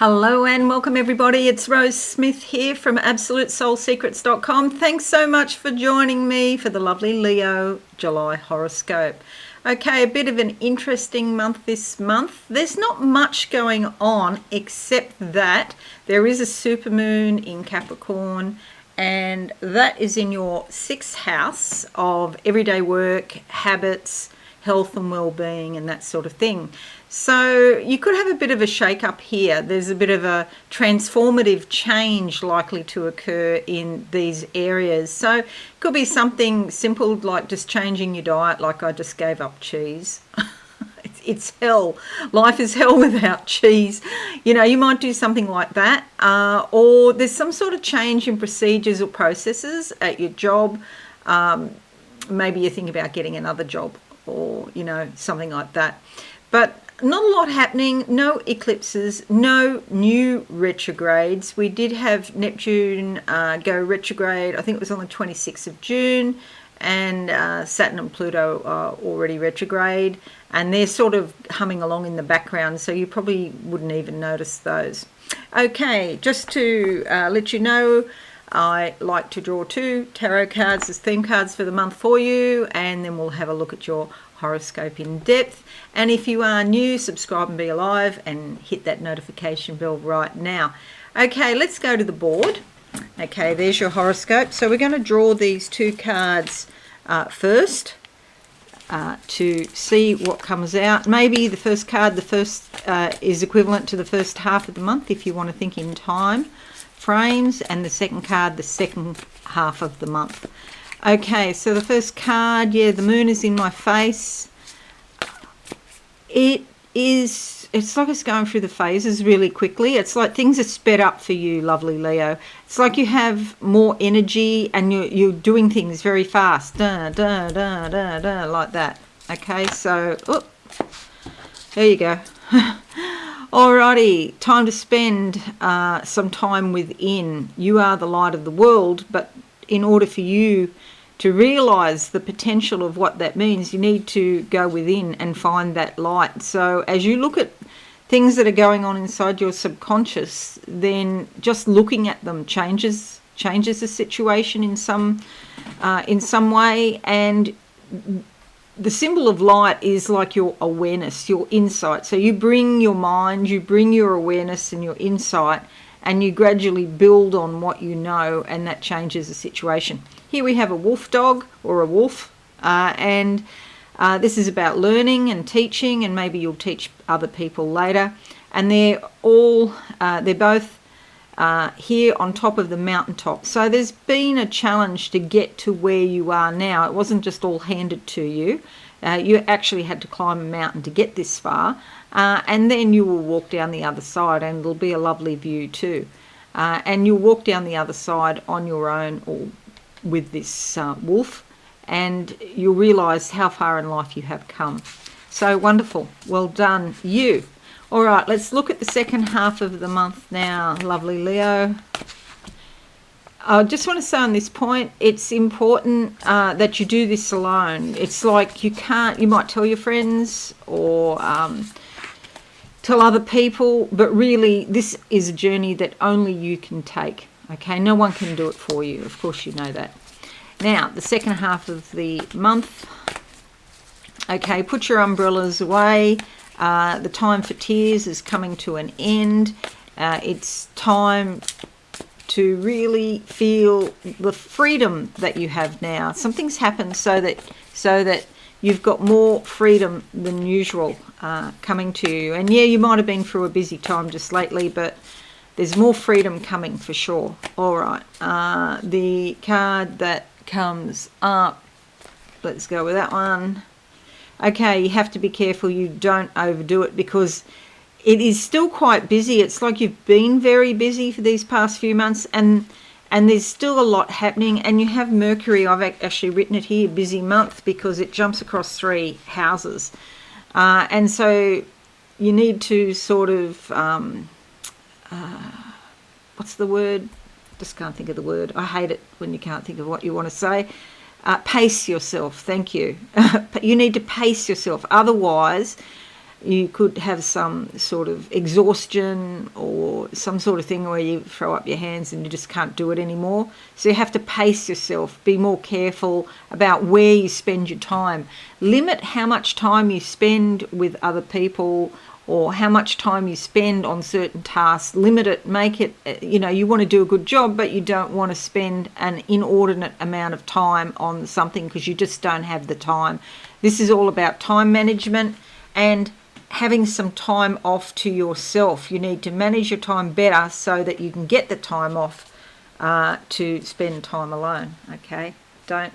Hello and welcome everybody. It's Rose Smith here from AbsoluteSoulSecrets.com. Thanks so much for joining me for the lovely LeoJuly horoscope. Okay, a bit of an interesting month this month. There's not much going on except that there is a supermoon in Capricorn, and that is in your 6th house of everyday work, habits, health and well-being and that sort of thing. So you could have a bit of a shake-up here. There's a bit of a transformative change likely to occur in these areas. So it could be something simple like just changing your diet, like I just gave up cheese. It's hell. Life is hell without cheese. You know, you might do something like that. Or there's some sort of change in procedures or processes at your job. Maybe you think about getting another job or, you know, something like that. But not a lot happening, no eclipses, no new retrogrades. We did have Neptune go retrograde, I think it was on the 26th of June, and Saturn and Pluto are already retrograde, and they're sort of humming along in the background, so you probably wouldn't even notice those. Okay, just to let you know, I like to draw 2 tarot cards as theme cards for the month for you, and then we'll have a look at your horoscope in depth. And if you are new, subscribe and be alive and hit that notification bell right now. Okay, let's go to the board. Okay, there's your horoscope. So we're going to draw these 2 cards first to see what comes out. Maybe the first card, is equivalent to the first half of the month if you want to think in time frames, and the second card, the second half of the month. Okay, so the first card, yeah, the moon is in my face. It's like it's going through the phases really quickly. It's like things are sped up for you, lovely Leo. It's like you have more energy and you're doing things very fast. Like that. Okay, so, there you go. Alrighty, time to spend some time within. You are the light of the world, but in order for you to realize the potential of what that means, you need to go within and find that light. So as you look at things that are going on inside your subconscious, then just looking at them changes the situation in some way. And the symbol of light is like your awareness, your insight. So you bring your mind, you bring your awareness and your insight, and you gradually build on what you know, and that changes the situation. Here we have a wolf dog, or a wolf, and this is about learning and teaching, and maybe you'll teach other people later. And they're both here on top of the mountaintop. So there's been a challenge to get to where you are now. It wasn't just all handed to you. You actually had to climb a mountain to get this far. And then you will walk down the other side, and it'll be a lovely view too. And you'll walk down the other side on your own or with this wolf, and you'll realise how far in life you have come. So wonderful. Well done, you. All right, let's look at the second half of the month now, lovely Leo. I just want to say on this point, it's important that you do this alone. It's like you might tell your friends or tell other people, but really this is a journey that only you can take. Okay, no one can do it for you. Of course you know that. Now, the second half of the month. Okay, put your umbrellas away. The time for tears is coming to an end. It's time to really feel the freedom that you have now. Something's happened so that you've got more freedom than usual coming to you. And yeah, you might have been through a busy time just lately, but there's more freedom coming for sure. All right, the card that comes up, let's go with that one. Okay, you have to be careful you don't overdo it, because it is still quite busy. It's like you've been very busy for these past few months, and there's still a lot happening. And you have Mercury, I've actually written it here, busy month, because it jumps across 3 houses. And so you need to sort of, what's the word? Just can't think of the word. I hate it when you can't think of what you want to say. Pace yourself. Thank you. You need to pace yourself. Otherwise, You could have some sort of exhaustion or some sort of thing where you throw up your hands and you just can't do it anymore. So you have to pace yourself, be more careful about where you spend your time. Limit how much time you spend with other people or how much time you spend on certain tasks. Limit it, make it, you want to do a good job, but you don't want to spend an inordinate amount of time on something because you just don't have the time. This is all about time management and having some time off to yourself. You need to manage your time better so that you can get the time off to spend time alone, okay? Don't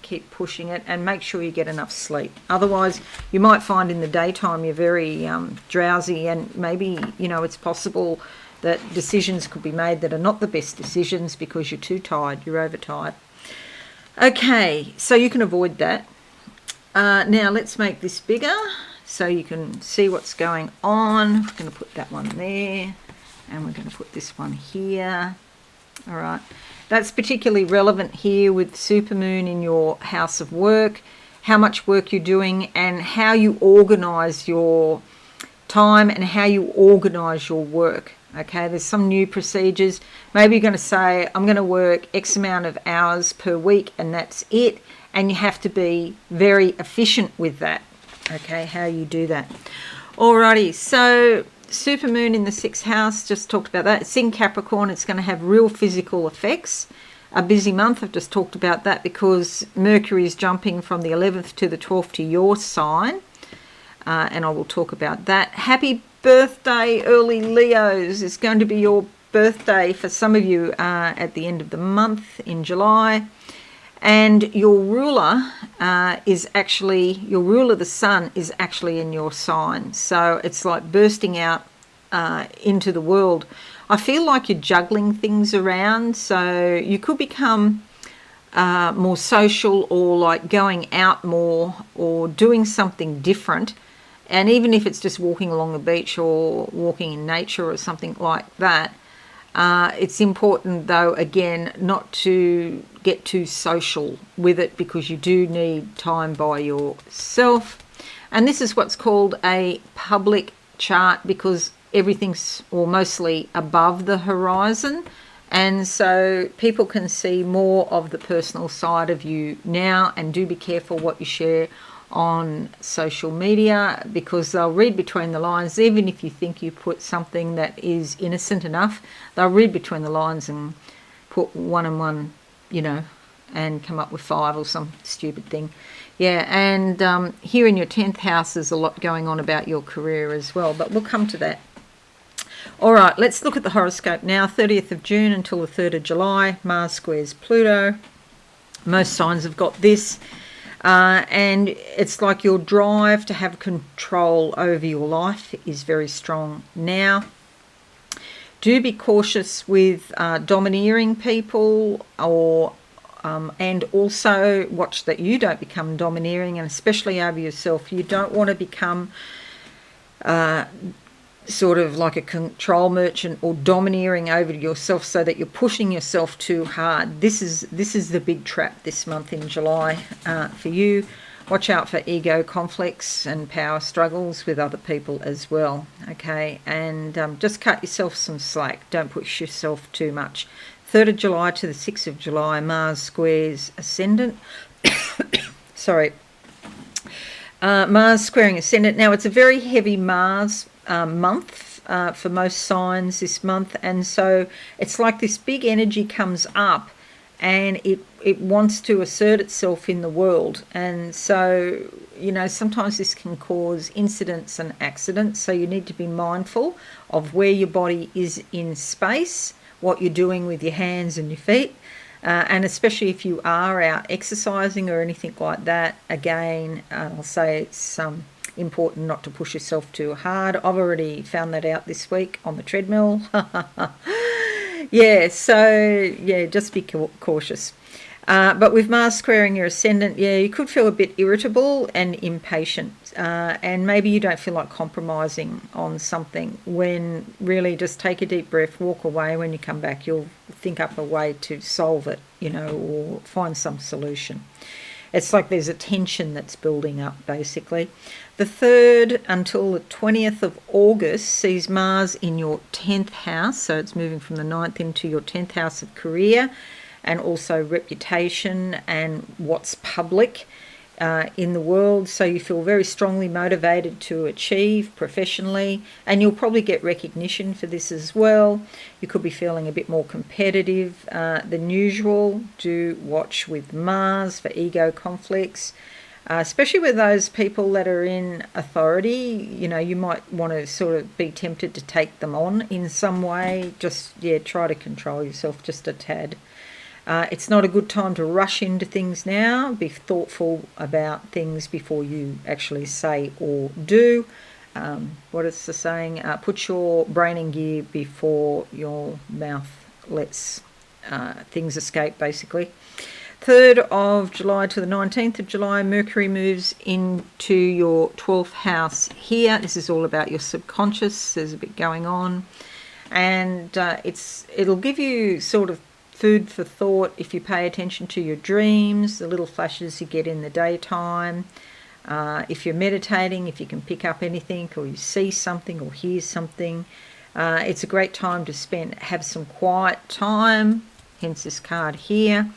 keep pushing it, and make sure you get enough sleep. Otherwise, you might find in the daytime you're very drowsy, and maybe, it's possible that decisions could be made that are not the best decisions because you're too tired, you're overtired. Okay, so you can avoid that. Now let's make this bigger so you can see what's going on. I'm going to put that one there, and we're going to put this one here. All right, that's particularly relevant here with supermoon in your house of work, how much work you're doing and how you organise your time and how you organise your work. Okay, there's some new procedures. Maybe you're going to say, I'm going to work X amount of hours per week and that's it. And you have to be very efficient with that. Okay, how you do that. Alrighty, so supermoon in the 6th house, just talked about that. It's in Capricorn. It's going to have real physical effects. A busy month, I've just talked about that because Mercury is jumping from the 11th to the 12th to your sign. And I will talk about that. Happy birthday, early Leos. It's going to be your birthday for some of you at the end of the month in July. And your ruler your ruler, the sun, is actually in your sign. So it's like bursting out into the world. I feel like you're juggling things around. So you could become more social or like going out more or doing something different. And even if it's just walking along the beach or walking in nature or something like that, it's important, though, again, not to get too social with it because you do need time by yourself. And this is what's called a public chart because everything's or mostly above the horizon. And so people can see more of the personal side of you now, and do be careful what you share on social media because they'll read between the lines. Even if you think you put something that is innocent enough, they'll read between the lines and put 1 and 1, and come up with 5 or some stupid thing. Yeah, and here in your 10th house there's a lot going on about your career as well, but we'll come to that. All right, let's look at the horoscope now. 30th of June until the 3rd of July, Mars squares Pluto. Most signs have got this. And it's like your drive to have control over your life is very strong now. Do be cautious with domineering people, or and also watch that you don't become domineering, and especially over yourself. You don't want to become sort of like a control merchant or domineering over yourself so that you're pushing yourself too hard. This is the big trap this month in July for you. Watch out for ego conflicts and power struggles with other people as well, okay? And just cut yourself some slack. Don't push yourself too much. 3rd of July to the 6th of July, Mars squares Ascendant. Sorry. Mars squaring Ascendant. Now, it's a very heavy Mars month for most signs this month, and so it's like this big energy comes up and it wants to assert itself in the world. And so sometimes this can cause incidents and accidents, so you need to be mindful of where your body is in space, what you're doing with your hands and your feet, and especially if you are out exercising or anything like that. Again, I'll say it's important not to push yourself too hard. I've already found that out this week on the treadmill. Just be cautious. But with Mars squaring your Ascendant, you could feel a bit irritable and impatient, and maybe you don't feel like compromising on something, when really just take a deep breath, walk away. When you come back, you'll think up a way to solve it, or find some solution. It's like there's a tension that's building up, basically. The 3rd until the 20th of August sees Mars in your 10th house. So it's moving from the 9th into your 10th house of career and also reputation and what's public in the world. So you feel very strongly motivated to achieve professionally, and you'll probably get recognition for this as well. You could be feeling a bit more competitive than usual. Do watch with Mars for ego conflicts, especially with those people that are in authority. You know, you might want to sort of be tempted to take them on in some way. Just, try to control yourself just a tad. It's not a good time to rush into things now. Be thoughtful about things before you actually say or do. What is the saying? Put your brain in gear before your mouth lets things escape, basically. 3rd of July to the 19th of July, Mercury moves into your 12th house here. This is all about your subconscious. There's a bit going on. And it'll give you sort of food for thought if you pay attention to your dreams, the little flashes you get in the daytime. If you're meditating, if you can pick up anything or you see something or hear something, it's a great time to have some quiet time, hence this card here.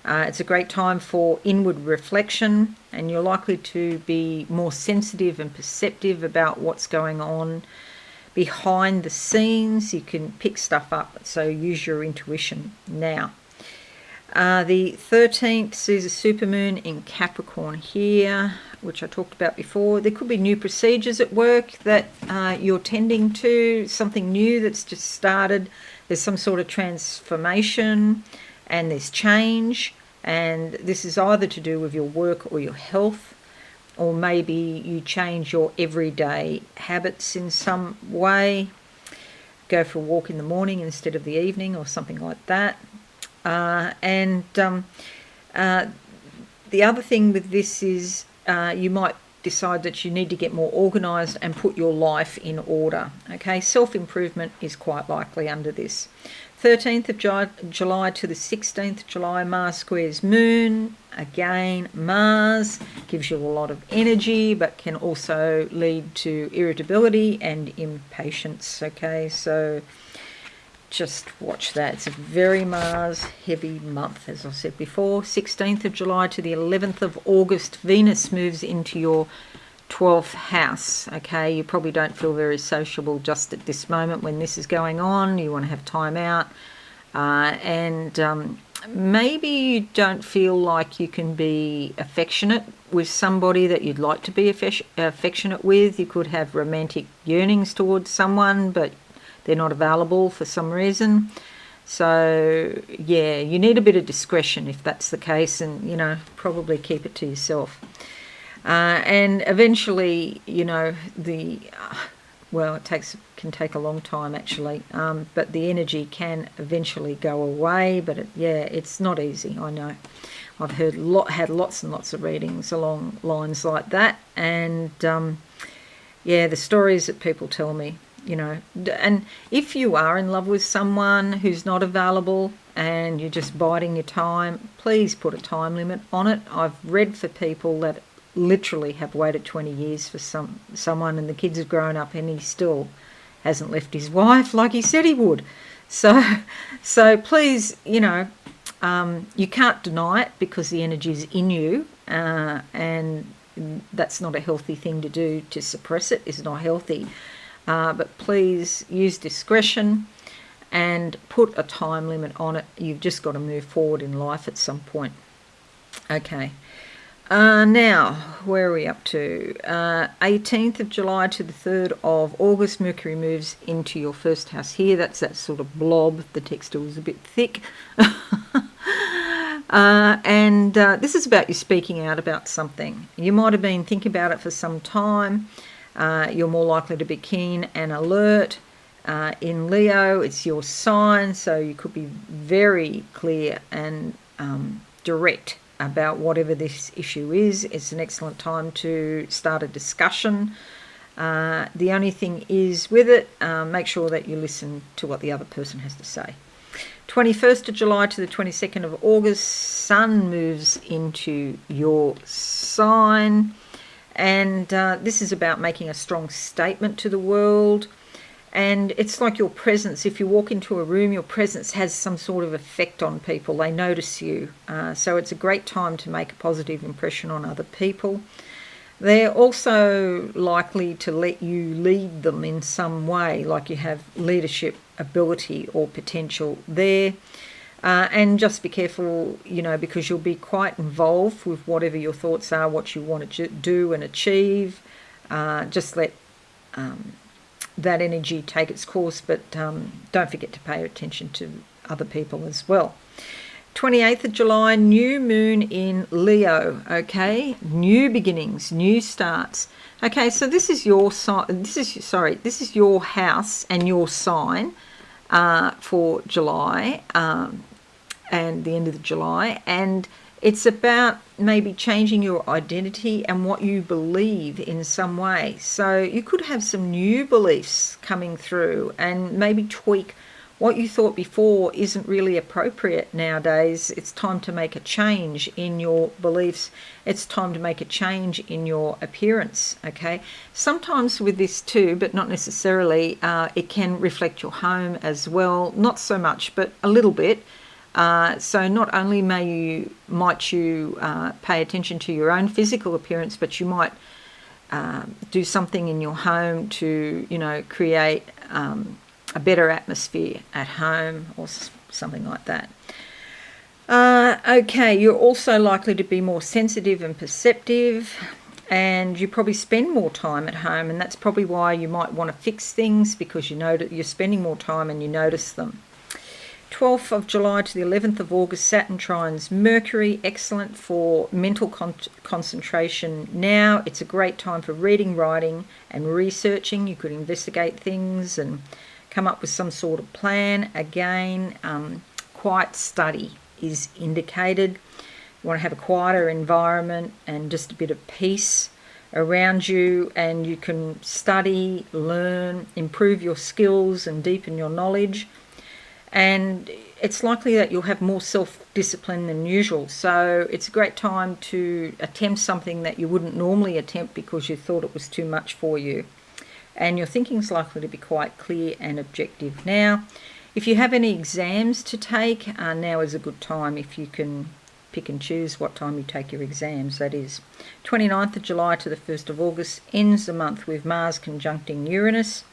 It's a great time for inward reflection, and you're likely to be more sensitive and perceptive about what's going on behind the scenes. You can pick stuff up, so use your intuition now. The 13th sees a supermoon in Capricorn here, which I talked about before. There could be new procedures at work that you're tending to, something new that's just started. There's some sort of transformation and there's change, and this is either to do with your work or your health, or maybe you change your everyday habits in some way. Go for a walk in the morning instead of the evening or something like that. The other thing with this is you might decide that you need to get more organised and put your life in order. Okay, self-improvement is quite likely under this. 13th of July to the 16th of July, Mars squares Moon. Again, Mars gives you a lot of energy, but can also lead to irritability and impatience. Okay, so just watch that. It's a very Mars-heavy month, as I said before. 16th of July to the 11th of August, Venus moves into your 12th house. Okay, you probably don't feel very sociable just at this moment when this is going on. You want to have time out, and maybe you don't feel like you can be affectionate with somebody that you'd like to be affectionate with. You could have romantic yearnings towards someone, but they're not available for some reason. So you need a bit of discretion if that's the case, and probably keep it to yourself. And eventually, it can take a long time actually, but the energy can eventually go away. But it's not easy. I know. I've had lots and lots of readings along lines like that, and the stories that people tell me, and if you are in love with someone who's not available and you're just biding your time, please put a time limit on it. I've read for people that literally have waited 20 years for someone, and the kids have grown up and he still hasn't left his wife like he said he would. So please, you can't deny it because the energy is in you, and that's not a healthy thing to do. To suppress it is not healthy. But please use discretion and put a time limit on it. You've just got to move forward in life at some point. Okay. Now, where are we up to? 18th of July to the 3rd of August, Mercury moves into your first house here. That's that sort of blob. The texture is a bit thick. This is about you speaking out about something. You might have been thinking about it for some time. You're more likely to be keen and alert. In Leo, it's your sign, so you could be very clear and direct about whatever this issue is. It's an excellent time to start a discussion. The only thing is with it, make sure that you listen to what the other person has to say. 21st of July to the 22nd of August, Sun moves into your sign. And this is about making a strong statement to the world. And it's like your presence. If you walk into a room, your presence has some sort of effect on people. They notice you. So it's a great time to make a positive impression on other people. They're also likely to let you lead them in some way, like you have leadership ability or potential there. And just be careful, because you'll be quite involved with whatever your thoughts are, what you want to do and achieve. Just let that energy take its course, but don't forget to pay attention to other people as well. 28th of July, new moon in Leo, okay? New beginnings, new starts. Okay, so this is your this is your house and your sign for July and the end of July, and it's about maybe changing your identity and what you believe in some way. So you could have some new beliefs coming through and maybe tweak what you thought before isn't really appropriate nowadays. It's time to make a change in your beliefs. It's time to make a change in your appearance, okay? Sometimes with this too, but not necessarily, it can reflect your home as well. Not so much, but a little bit. So not only might you pay attention to your own physical appearance, but you might do something in your home to, create a better atmosphere at home or something like that. Okay, you're also likely to be more sensitive and perceptive, and you probably spend more time at home, and that's probably why you might want to fix things, because you know that you're spending more time and you notice them. 12th of July to the 11th of August, Saturn trines Mercury, excellent for mental concentration now. It's a great time for reading, writing and researching. You could investigate things and come up with some sort of plan. Again, quiet study is indicated. You want to have a quieter environment and just a bit of peace around you, and you can study, learn, improve your skills and deepen your knowledge. And it's likely that you'll have more self-discipline than usual. So it's a great time to attempt something that you wouldn't normally attempt because you thought it was too much for you. And your thinking's likely to be quite clear and objective now. If you have any exams to take, now is a good time if you can pick and choose what time you take your exams, that is. 29th of July to the 1st of August ends the month with Mars conjuncting Uranus.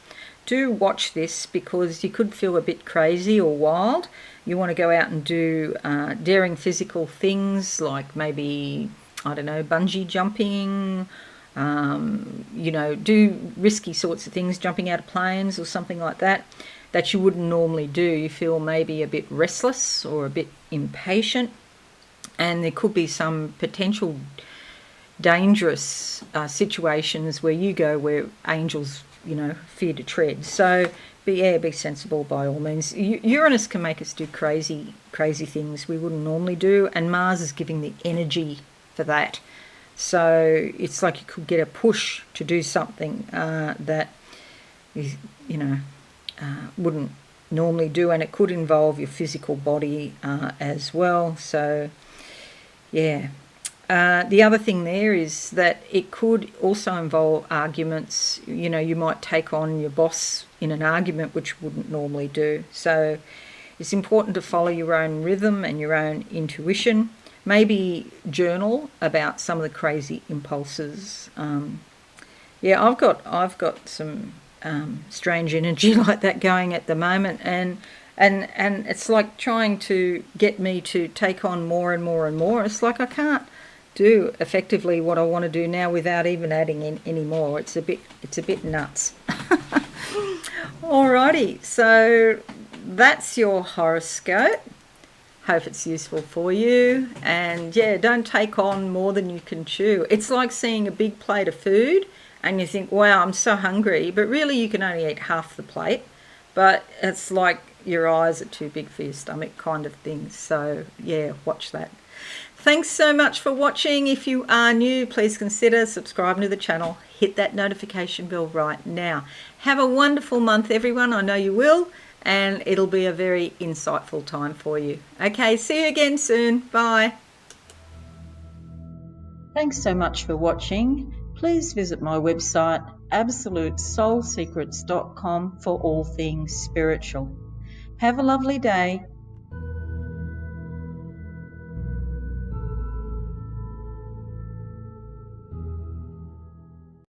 Do watch this because you could feel a bit crazy or wild. You want to go out and do daring physical things like maybe, bungee jumping, do risky sorts of things, jumping out of planes or something like that you wouldn't normally do. You feel maybe a bit restless or a bit impatient, and there could be some potential dangerous situations where you go where angels fear to tread. So be sensible by all means. Uranus can make us do crazy things we wouldn't normally do, and Mars is giving the energy for that. So it's like you could get a push to do something that you wouldn't normally do, and it could involve your physical body as well. So yeah. The other thing there is that it could also involve arguments. You might take on your boss in an argument, which you wouldn't normally do. So it's important to follow your own rhythm and your own intuition. Maybe journal about some of the crazy impulses. I've got some strange energy like that going at the moment, and it's like trying to get me to take on more and more and more. It's like I can't do effectively what I want to do now without even adding in any more. It's a bit nuts. Alrighty, so that's your horoscope. Hope it's useful for you, and don't take on more than you can chew. It's like seeing a big plate of food and you think, wow, I'm so hungry, but really you can only eat half the plate. But it's like your eyes are too big for your stomach kind of thing. So watch that. Thanks so much for watching. If you are new, please consider subscribing to the channel. Hit that notification bell right now. Have a wonderful month, everyone. I know you will. and it'll be a very insightful time for you. Okay, see you again soon. Bye. Thanks so much for watching. Please visit my website absolutesoulsecrets.com for all things spiritual. Have a lovely day.